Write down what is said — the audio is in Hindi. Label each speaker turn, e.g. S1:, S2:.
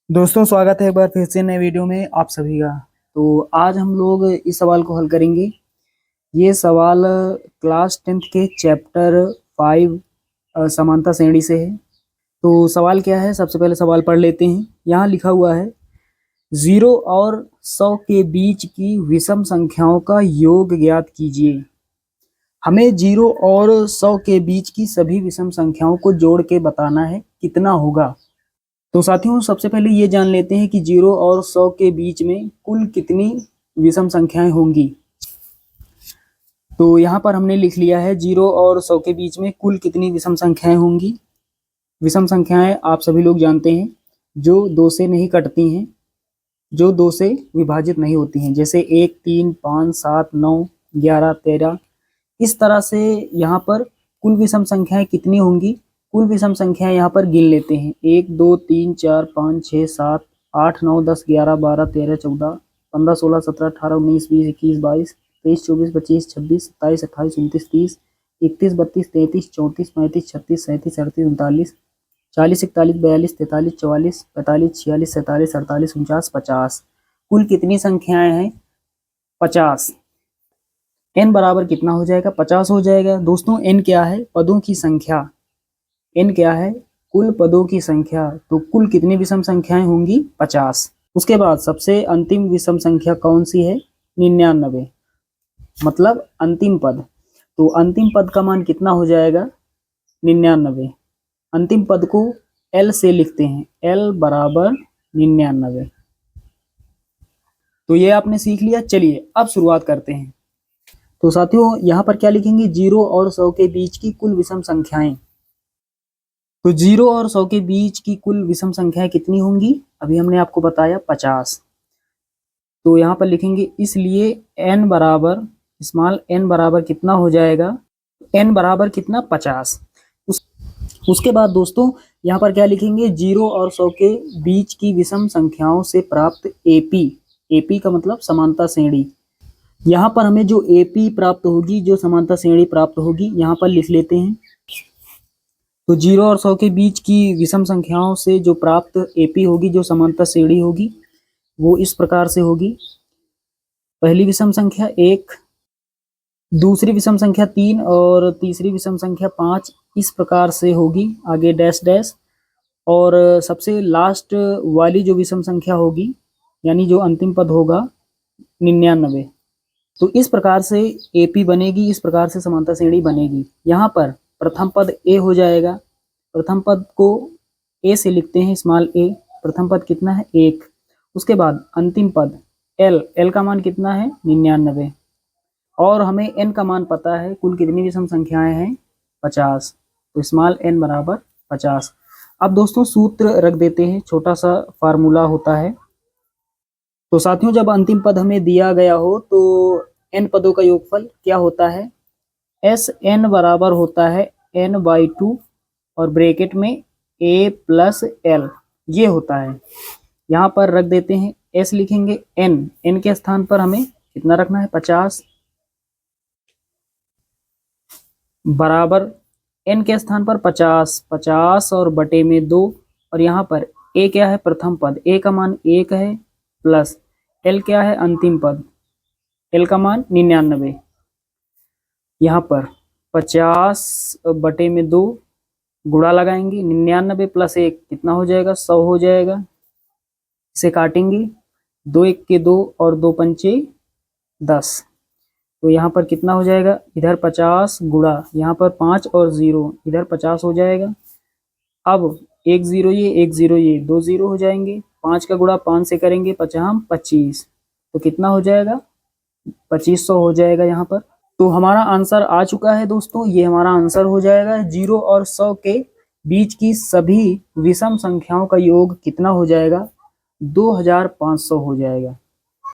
S1: दोस्तों स्वागत है एक बार फिर से नए वीडियो में आप सभी का। तो आज हम लोग इस सवाल को हल करेंगे। ये सवाल क्लास 10th के चैप्टर 5 समानता श्रेणी से है। तो सवाल क्या है, सबसे पहले सवाल पढ़ लेते हैं। यहाँ लिखा हुआ है 0 और 100 के बीच की विषम संख्याओं का योग ज्ञात कीजिए। हमें 0 और 100 के बीच की सभी विषम संख्याओं को जोड़ के बताना है कितना होगा। तो साथियों सबसे पहले ये जान लेते हैं कि 0 और 100 के बीच में कुल कितनी विषम संख्याएं होंगी। तो यहाँ पर हमने लिख लिया है 0 और 100 के बीच में कुल कितनी विषम संख्याएं होंगी। विषम संख्याएं आप सभी लोग जानते हैं, जो 2 से नहीं कटती हैं, जो 2 से विभाजित नहीं होती हैं, जैसे 1, 3, 5, 7, 9, 11, 13। इस तरह से यहाँ पर कुल विषम संख्याएं कितनी होंगी, कुल विषम संख्याएं यहाँ पर गिन लेते हैं। 1, 2, 3, 4, 5, 6, 7, 8, 9, 10, 11, 12, 13, 14, 15, 16, 17, 18, 19, 20, 21, 22, 23, 24, 25, 26, 27, 28, 29, 30, 31, 32, 33, 34, 35, 36, 37, 38, 39, 40, 41, 42, 43, 44, 45, 46, 47, 48, 49, 50। कुल कितनी संख्याएं हैं? 50। n बराबर कितना हो जाएगा? 50 हो जाएगा। दोस्तों n क्या है? पदों की संख्या। n क्या है? कुल पदों की संख्या। तो कुल कितनी विषम संख्याएं होंगी? 50। उसके बाद सबसे अंतिम विषम संख्या कौन सी है? 99, मतलब अंतिम पद। तो अंतिम पद का मान कितना हो जाएगा? 99। अंतिम पद को l से लिखते हैं, l बराबर 99। तो ये आपने सीख लिया। चलिए अब शुरुआत करते हैं। तो साथियों यहाँ पर क्या लिखेंगे? 0 और 100 के बीच की कुल विषम संख्याएं। तो 0 और 100 के बीच की कुल विषम संख्याएं कितनी होंगी? अभी हमने आपको बताया 50। तो यहाँ पर लिखेंगे, इसलिए n बराबर स्मॉल n बराबर कितना हो जाएगा? n बराबर कितना? 50। उसके बाद दोस्तों यहाँ पर क्या लिखेंगे? 0 और 100 के बीच की विषम संख्याओं से प्राप्त AP। AP का मतलब समानता श्रेणी। यहाँ पर हमें जो AP प्राप्त होगी, जो समानता श्रेणी प्राप्त होगी, यहाँ पर लिख लेते हैं। तो 0 और 100 के बीच की विषम संख्याओं से जो प्राप्त AP होगी, जो समानता श्रेणी होगी, वो इस प्रकार से होगी। पहली विषम संख्या 1, दूसरी विषम संख्या 3 और तीसरी विषम संख्या 5, इस प्रकार से होगी। आगे डैश डैश, और सबसे लास्ट वाली जो विषम संख्या होगी, यानी जो अंतिम पद होगा, 99। तो इस प्रकार से AP बनेगी, इस प्रकार से समानता श्रेणी बनेगी। यहाँ पर प्रथम पद A हो जाएगा। प्रथम पद को A से लिखते हैं, स्मॉल a। प्रथम पद कितना है? 1। उसके बाद अंतिम पद L का मान कितना है? 99। और हमें n का मान पता है, कुल कितनी विषम संख्याएं हैं? 50। तो स्मॉल n बराबर 50। अब दोस्तों सूत्र रख देते हैं, छोटा सा फार्मूला होता है। तो साथियों जब अंतिम पद हमें दिया गया हो तो n पदों का योगफल क्या होता है? Sn बराबर होता है n/2 और ब्रैकेट में a + l, ये होता है। यहाँ पर रख देते हैं, s लिखेंगे, n के स्थान पर हमें कितना रखना है? 50 बराबर n के स्थान पर 50 और बटे में 2। और यहाँ पर a क्या है? प्रथम पद, a का मान 1 है, प्लस l क्या है? अंतिम पद, l का मान 99। यहाँ पर 50 बटे में 2 गुणा लगाएंगे, 99 + 1 कितना हो जाएगा? 100 हो जाएगा। इसे काटेंगे, 2 1 के 2 और 2 पंचे 10। तो यहाँ पर कितना हो जाएगा? इधर 50 गुणा, यहाँ पर 5 और 0, इधर 50 हो जाएगा। अब 1 0 ये, 1 0 ये, 2 0 हो जाएंगे। 5 का गुणा 5 से करेंगे, 50 25। तो कितना हो जाएगा? 2500 हो जाएगा यहाँ पर। तो हमारा आंसर आ चुका है दोस्तों, ये हमारा आंसर हो जाएगा। 0 और 100 के बीच की सभी विषम संख्याओं का योग कितना हो जाएगा? 2500 हो जाएगा।